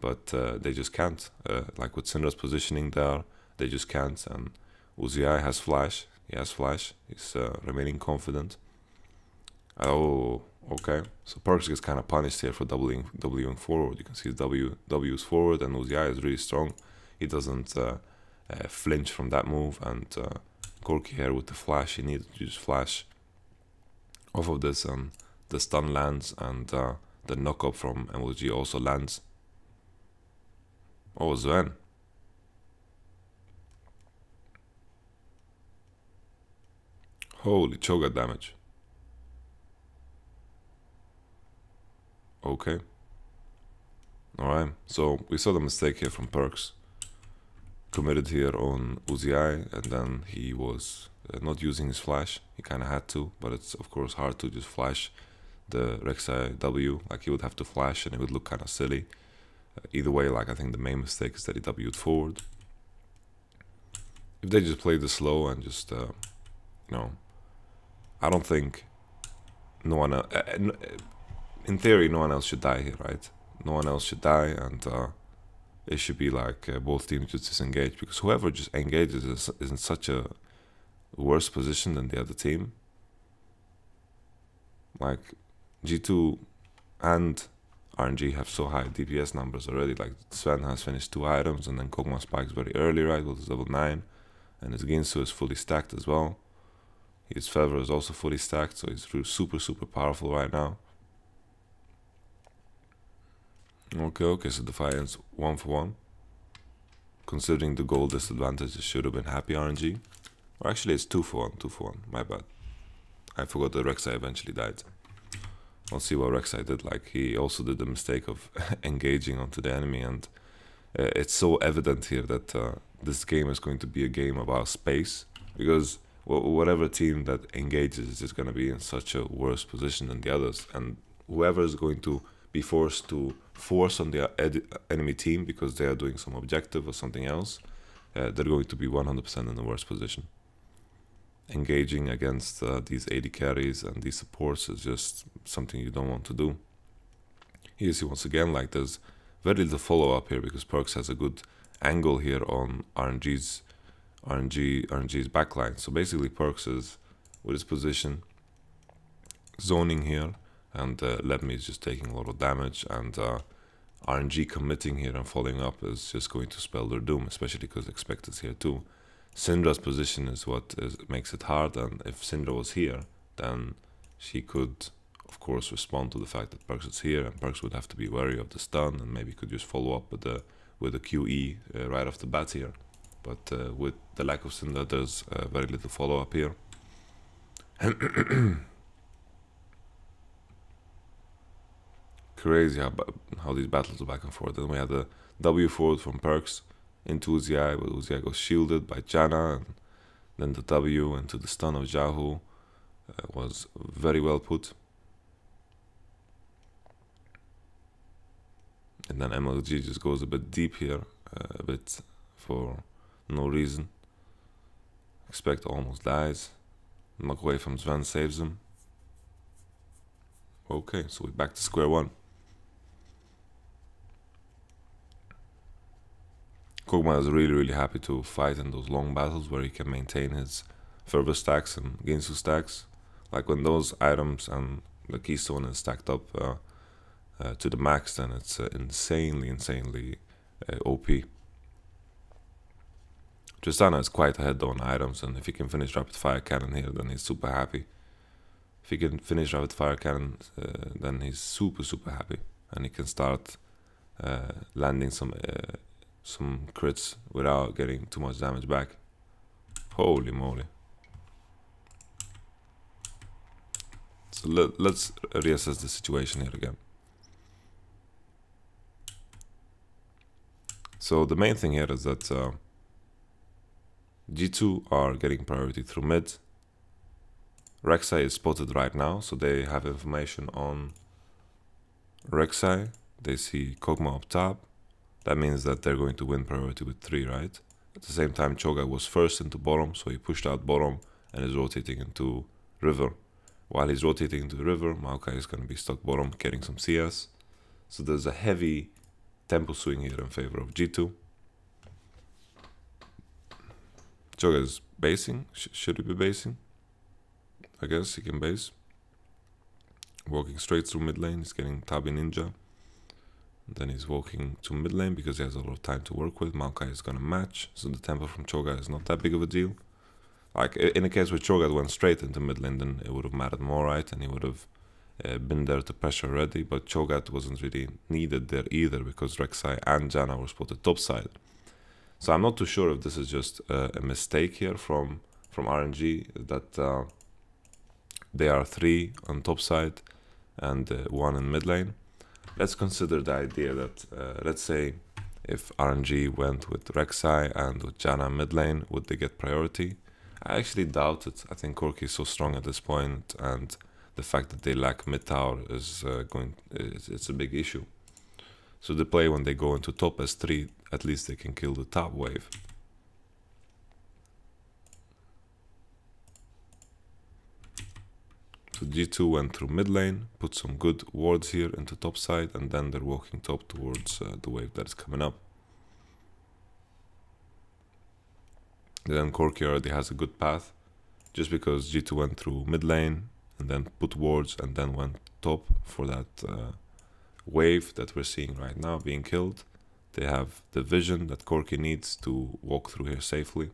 But they just can't. Like with Syndra's positioning there, they just can't. And Uzi has flash. He has flash. He's remaining confident. Oh, okay. So Perks gets kind of punished here for Wing forward. You can see his W is forward, and Uzi is really strong. He doesn't flinch from that move. And Corki here with the flash, he needed to just flash off of this, and the stun lands and the knock-up from MLG also lands. Oh, Sven. Holy Choga damage. Okay. Alright, so we saw the mistake here from Perks. Committed here on Uzi, and then he was not using his flash. He kind of had to, but it's of course hard to just flash the Rek'Sai W. Like, he would have to flash and it would look kind of silly. Either way, like, I think the main mistake is that he W'd forward. If they just played this slow and just, you know, I don't think no one else, in theory, no one else should die here, right? No one else should die, and it should be like both teams just disengage, because whoever just engages is in such a worse position than the other team. Like, G2 and RNG have so high DPS numbers already. Like, Sven has finished 2 items, and then Kog'Maw spikes very early, right, with his level 9, and his Ginsu is fully stacked as well. His Feather is also fully stacked, so he's super, super powerful right now. Okay, so Defiance 1 for 1. Considering the goal disadvantage, it should have been happy RNG. Or actually, it's 2 for 1, my bad. I forgot that Rek'Sai eventually died. Let's see what Rek'Sai did. Like, he also did the mistake of engaging onto the enemy, and it's so evident here that this game is going to be a game about space, because whatever team that engages is just going to be in such a worse position than the others, and whoever is going to be forced to force on the enemy team because they are doing some objective or something else, they're going to be 100% in the worst position. Engaging against these AD carries and these supports is just something you don't want to do. Here you see once again, like, there's very little follow-up here because Perks has a good angle here on RNG's backline. So basically Perks is with his position zoning here, and Ledme is just taking a lot of damage, and RNG committing here and following up is just going to spell their doom, especially because Expect is here too. Syndra's position is what makes it hard, and if Syndra was here, then she could of course respond to the fact that Perks is here, and Perks would have to be wary of the stun and maybe could just follow up with the QE right off the bat here. But with the lack of Syndra, there's very little follow up here. Crazy how these battles are back and forth. Then we had the W forward from Perks into Uzi, but Uzi goes shielded by Janna, and then the W into the stun of Jahu was very well put. And then MLG just goes a bit deep here, a bit for no reason. Expect almost dies. Knock away from Sven saves him. Okay, so we're back to square one. Kog'Maw is really happy to fight in those long battles where he can maintain his fervor stacks and Ginsu stacks. Like, when those items and the keystone is stacked up to the max, then it's insanely OP. Tristana is quite ahead though on items, and if he can finish rapid fire cannon here, then he's super happy. If he can finish rapid fire cannon, then he's super happy, and he can start landing some crits without getting too much damage back. Holy moly. So let's reassess the situation here again. So the main thing here is that G2 are getting priority through mid. Rek'Sai is spotted right now, so they have information on Rek'Sai. They see Kog'Maw up top. That means that they're going to win priority with 3, right? At the same time, Cho'Gath was first into bottom, so he pushed out bottom and is rotating into river. While he's rotating into river, Maokai is going to be stuck bottom, getting some CS. So there's a heavy tempo swing here in favor of G2. Cho'Gath is basing. Should he be basing? I guess he can base. Walking straight through mid lane, he's getting Tabi Ninja. Then he's walking to mid lane because he has a lot of time to work with. Maokai is gonna match, so the tempo from Cho'Gath is not that big of a deal. Like, in a case where Cho'Gath went straight into mid lane, then it would have mattered more, right? And he would have been there to pressure already, but Cho'Gath wasn't really needed there either because Rek'Sai and Janna were spotted topside. So I'm not too sure if this is just a mistake here from RNG, that they are 3 on topside and 1 in mid lane. Let's consider the idea that, let's say, if RNG went with Rek'Sai and with Janna mid lane, would they get priority? I actually doubt it. I think Corki is so strong at this point, and the fact that they lack mid tower is it's a big issue. So the play when they go into top S3, at least they can kill the top wave. So G2 went through mid lane, put some good wards here into top side, and then they're walking top towards the wave that is coming up. Then Corki already has a good path, just because G2 went through mid lane and then put wards and then went top for that wave that we're seeing right now being killed. They have the vision that Corki needs to walk through here safely.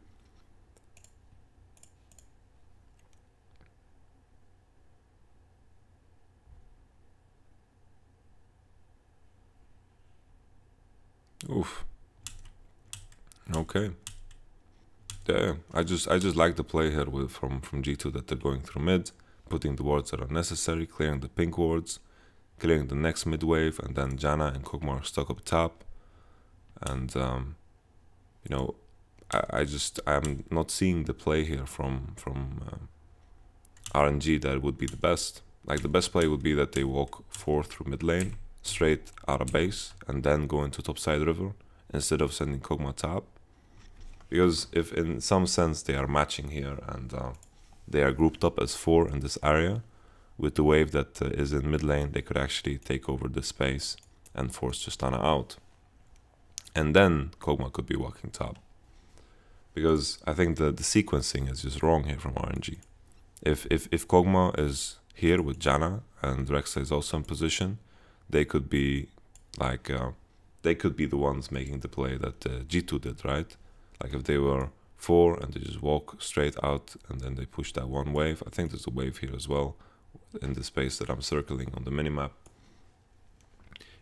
Oof. Okay. Yeah, I just like the play here with from G2 that they're going through mid, putting the wards that are necessary, clearing the pink wards, clearing the next mid wave, and then Janna and Kog'Maw are stuck up top. And you know, I'm not seeing the play here from RNG that would be the best. Like, the best play would be that they walk 4 through mid lane, straight out of base, and then go into topside river instead of sending Kog'Maw top. Because if in some sense they are matching here and they are grouped up as 4 in this area, with the wave that is in mid lane, they could actually take over the space and force Tristana out. And then Kog'Maw could be walking top. Because I think the sequencing is just wrong here from RNG. If Kog'Maw is here with Janna and Rek'Sai is also in position, they could be like they could be the ones making the play that G2 did, right? Like, if they were 4 and they just walk straight out and then they push that one wave. I think there's a wave here as well in the space that I'm circling on the minimap.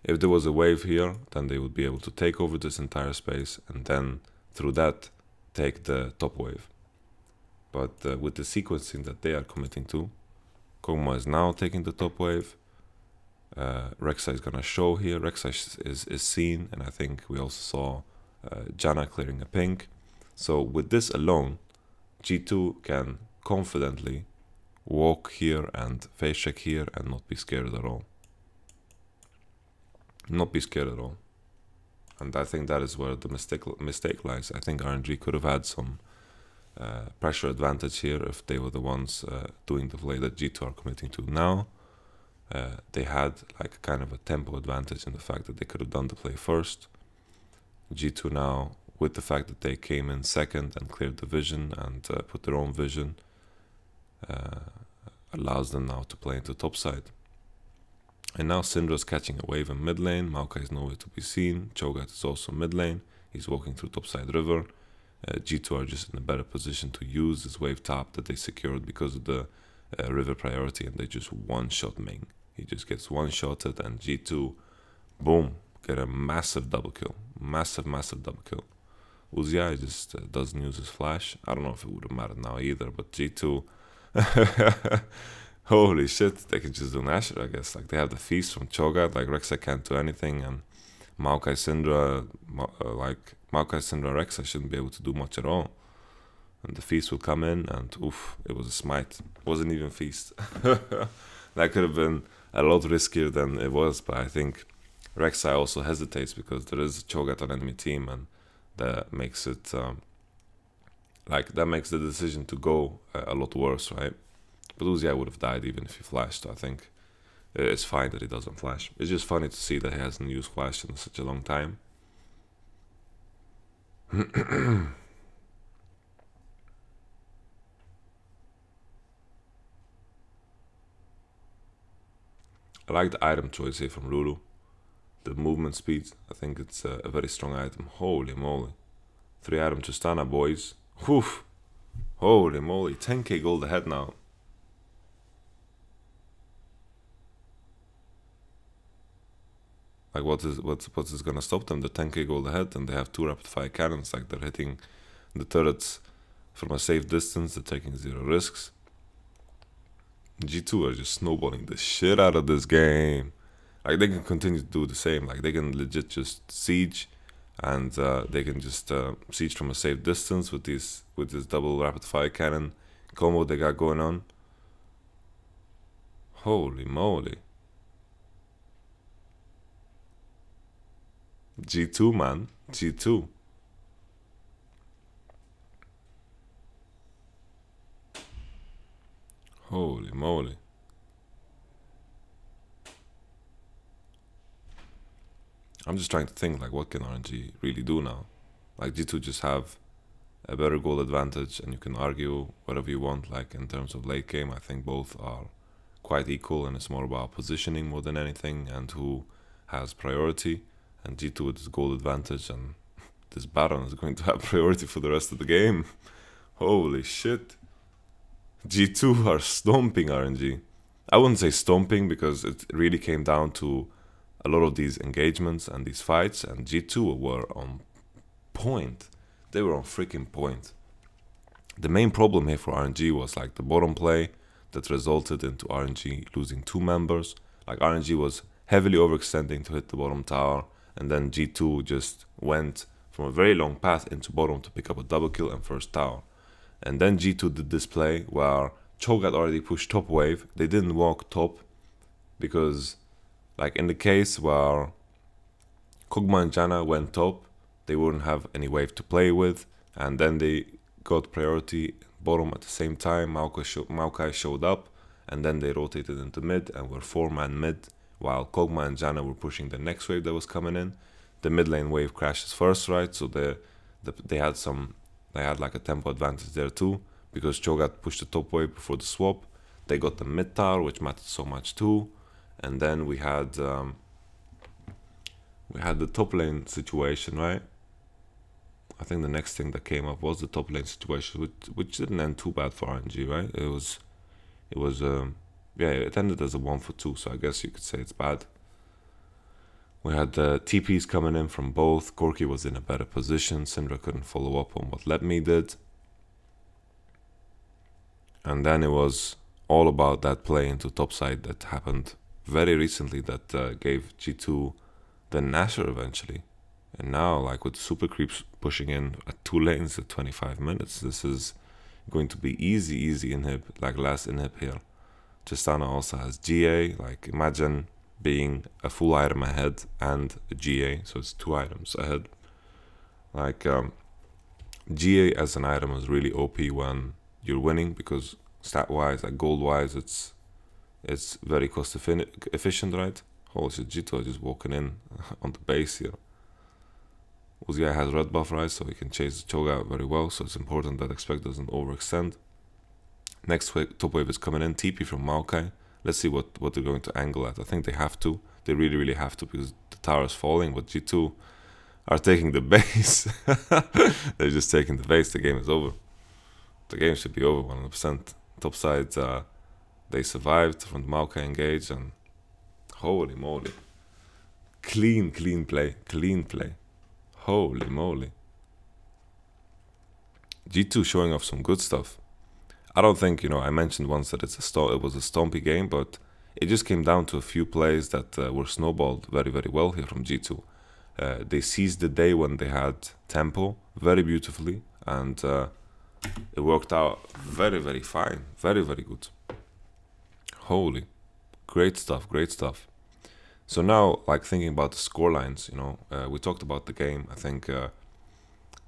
If there was a wave here, then they would be able to take over this entire space and then through that take the top wave. But with the sequencing that they are committing to, Kog'Maw is now taking the top wave. Rek'Sai is gonna show here. Rek'Sai is seen, and I think we also saw Janna clearing a pink. So with this alone, G2 can confidently walk here and face check here and not be scared at all. Not be scared at all. And I think that is where the mistake lies. I think RNG could have had some pressure advantage here if they were the ones doing the play that G2 are committing to now. They had like kind of a tempo advantage in the fact that they could have done the play first. G2 now, with the fact that they came in second and cleared the vision and put their own vision, allows them now to play into topside. And now Syndra's catching a wave in mid lane. Maokai is nowhere to be seen. Cho'Gath is also mid lane. He's walking through topside river. G2 are just in a better position to use this wave top that they secured because of the river priority, and they just one-shot Ming. He just gets one-shotted, and G2, boom, get a massive double kill. Massive double kill. Uziai just doesn't use his flash. I don't know if it would have mattered now either, but G2, holy shit, they can just do Nashor, I guess. Like, they have the feast from Cho'Gath, like Rek'Sai can't do anything, and Maokai Syndra, Maokai Syndra Rek'Sai shouldn't be able to do much at all. And the feast will come in, and oof, it was a smite. It wasn't even feast. That could have been a lot riskier than it was, but I think Rek'Sai also hesitates because there is a Cho'Gath on enemy team, and that makes it that makes the decision to go a lot worse, right? But Uziai would have died even if he flashed. So I think it's fine that he doesn't flash. It's just funny to see that he hasn't used flash in such a long time. I like the item choice here from Lulu. The movement speed, I think it's a very strong item. Holy moly. 3 item Tristana, boys. Whew. Holy moly. 10k gold ahead now. Like what's gonna stop them? They're 10k gold ahead, and they have 2 rapid fire cannons. Like they're hitting the turrets from a safe distance. They're taking 0 risks. G2 are just snowballing the shit out of this game. Like they can continue to do the same. Like they can legit just siege, and they can just siege from a safe distance with this double rapid fire cannon combo they got going on. Holy moly. G2, man. G2. Holy moly. I'm just trying to think, like, what can RNG really do now? Like, G2 just have a better goal advantage, and you can argue whatever you want. Like, in terms of late game, I think both are quite equal, and it's more about positioning more than anything and who has priority. And G2 with his goal advantage, and this Baron is going to have priority for the rest of the game. Holy shit. G2 are stomping RNG. I wouldn't say stomping, because it really came down to a lot of these engagements and these fights, and G2 were on point. They were on freaking point. The main problem here for RNG was like the bottom play that resulted into RNG losing 2 members. Like RNG was heavily overextending to hit the bottom tower, and then G2 just went from a very long path into bottom to pick up a double kill and first tower. And then G2 did this play where Cho'Gath already pushed top wave. They didn't walk top because, like in the case where Kog'Maw and Janna went top, they wouldn't have any wave to play with, and then they got priority bottom at the same time. Maokai showed up, and then they rotated into mid and were 4-man mid, while Kog'Maw and Janna were pushing the next wave that was coming in. The mid lane wave crashes first, right? So they had like a tempo advantage there too, because Cho'Gath pushed the top wave before the swap. They got the mid tower, which mattered so much too, and then we had the top lane situation, right? I think the next thing that came up was the top lane situation, which didn't end too bad for RNG, right? Yeah, it ended as a 1-for-2, so I guess you could say it's bad. We had the TPs coming in from both. Corki was in a better position. Syndra couldn't follow up on what Let Me did. And then it was all about that play into topside that happened very recently that gave G2 the Nashor eventually. And now, like with super creeps pushing in at 2 lanes at 25 minutes, this is going to be easy inhib, like last inhib here. Tristana also has GA, like imagine being a full item ahead and a GA, so it's 2 items ahead. Like GA as an item is really OP when you're winning, because stat wise, like gold wise, it's very cost efficient, right? Holy shit, G2 just walking in on the base here. Uzi has red buff, right, so he can chase the Cho'Gath very well, so it's important that Expect doesn't overextend. Next wave, top wave is coming in, TP from Maokai. Let's see what they're going to angle at. I think they have to. They really have to, because the tower is falling, but G2 are taking the base. They're just taking the base. The game is over. The game should be over 100%. Top side, they survived from the Maokai engage, and holy moly. Clean play. Holy moly. G2 showing off some good stuff. I don't think, I mentioned once that it was a stompy game, but it just came down to a few plays that were snowballed very well here from G2. They seized the day when they had tempo very beautifully, and it worked out very fine. Very good. Holy. Great stuff. So now, like thinking about the scorelines, we talked about the game. I think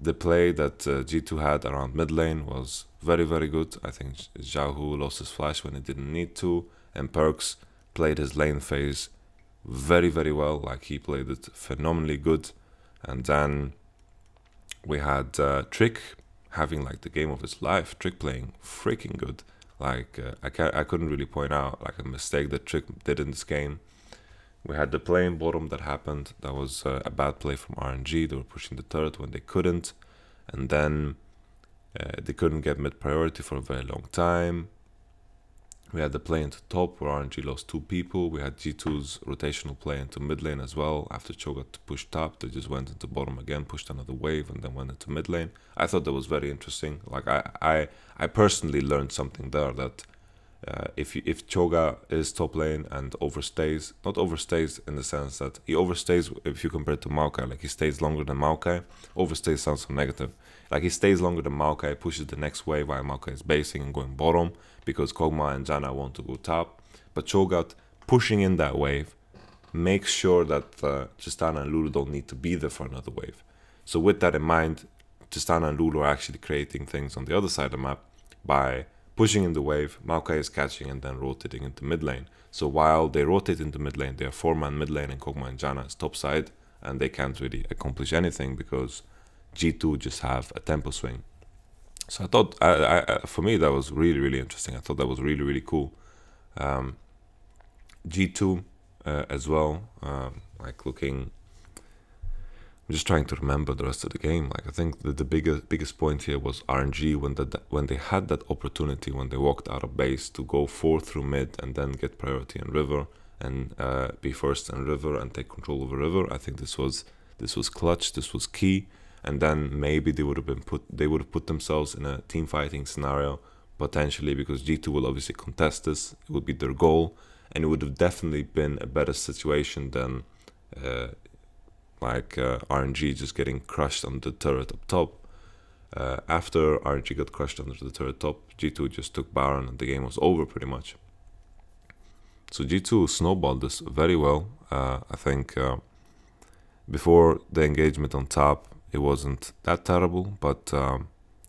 the play that G2 had around mid lane was very good. I think Xiaohu lost his flash when he didn't need to, and Perkz played his lane phase very well. Like he played it phenomenally good. And then we had Trick having like the game of his life. Trick playing freaking good. Like I couldn't really point out like a mistake that Trick did in this game. We had the play in bottom that happened. That was a bad play from RNG. They were pushing the turret when they couldn't. And then they couldn't get mid priority for a very long time. We had the play into top where RNG lost 2 people. We had G2's rotational play into mid lane as well. After Cho got to push top, they just went into bottom again, pushed another wave, and then went into mid lane. I thought that was very interesting. Like I personally learned something there that if Choga is top lane and overstays, not overstays in the sense that he overstays if you compare it to Maokai, like he stays longer than Maokai. Overstays sounds so negative. Like he stays longer than Maokai, pushes the next wave while Maokai is basing and going bottom because Kog'Maw and Janna want to go top. But Cho'Gath pushing in that wave makes sure that Tristana and Lulu don't need to be there for another wave. So with that in mind, Tristana and Lulu are actually creating things on the other side of the map by pushing in the wave, Maokai is catching and then rotating into mid lane. So while they rotate into mid lane, they are 4-man mid lane and Kog'Maw and Janna is top side, and they can't really accomplish anything because G2 just have a tempo swing. So I thought, for me, that was really, really interesting. I thought that was really, really cool. G2 as well, like looking, I'm just trying to remember the rest of the game. Like I think the biggest point here was RNG when they had that opportunity, when they walked out of base to go 4 through mid and then get priority in river and be first in river and take control over river. I think this was clutch. This was key. And then maybe they would have put themselves in a team fighting scenario potentially, because G2 will obviously contest this. It would be their goal, and it would have definitely been a better situation than RNG just getting crushed on the turret up top. After RNG got crushed under the turret top, G2 just took Baron and the game was over pretty much. So G2 snowballed this very well. I think before the engagement on top, it wasn't that terrible, but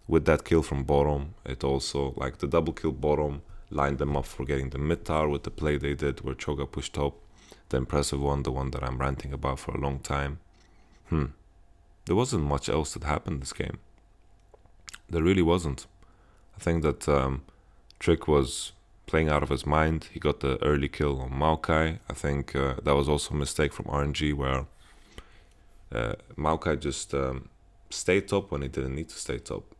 with that kill from bottom, it also, like the double kill bottom, lined them up for getting the mid tower with the play they did where Cho'Gath pushed top. The impressive one, the one that I'm ranting about for a long time. There wasn't much else that happened this game. There really wasn't. I think that Trick was playing out of his mind. He got the early kill on Maokai. I think that was also a mistake from RNG where Maokai just stayed top when he didn't need to stay top.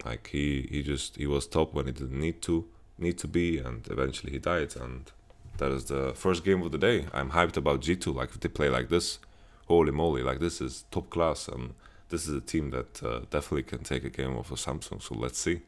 Like he was top when he didn't need to be, and eventually he died. And that is the first game of the day. I'm hyped about G2. Like if they play like this, holy moly! Like this is top class, and this is a team that definitely can take a game off of Samsung. So let's see.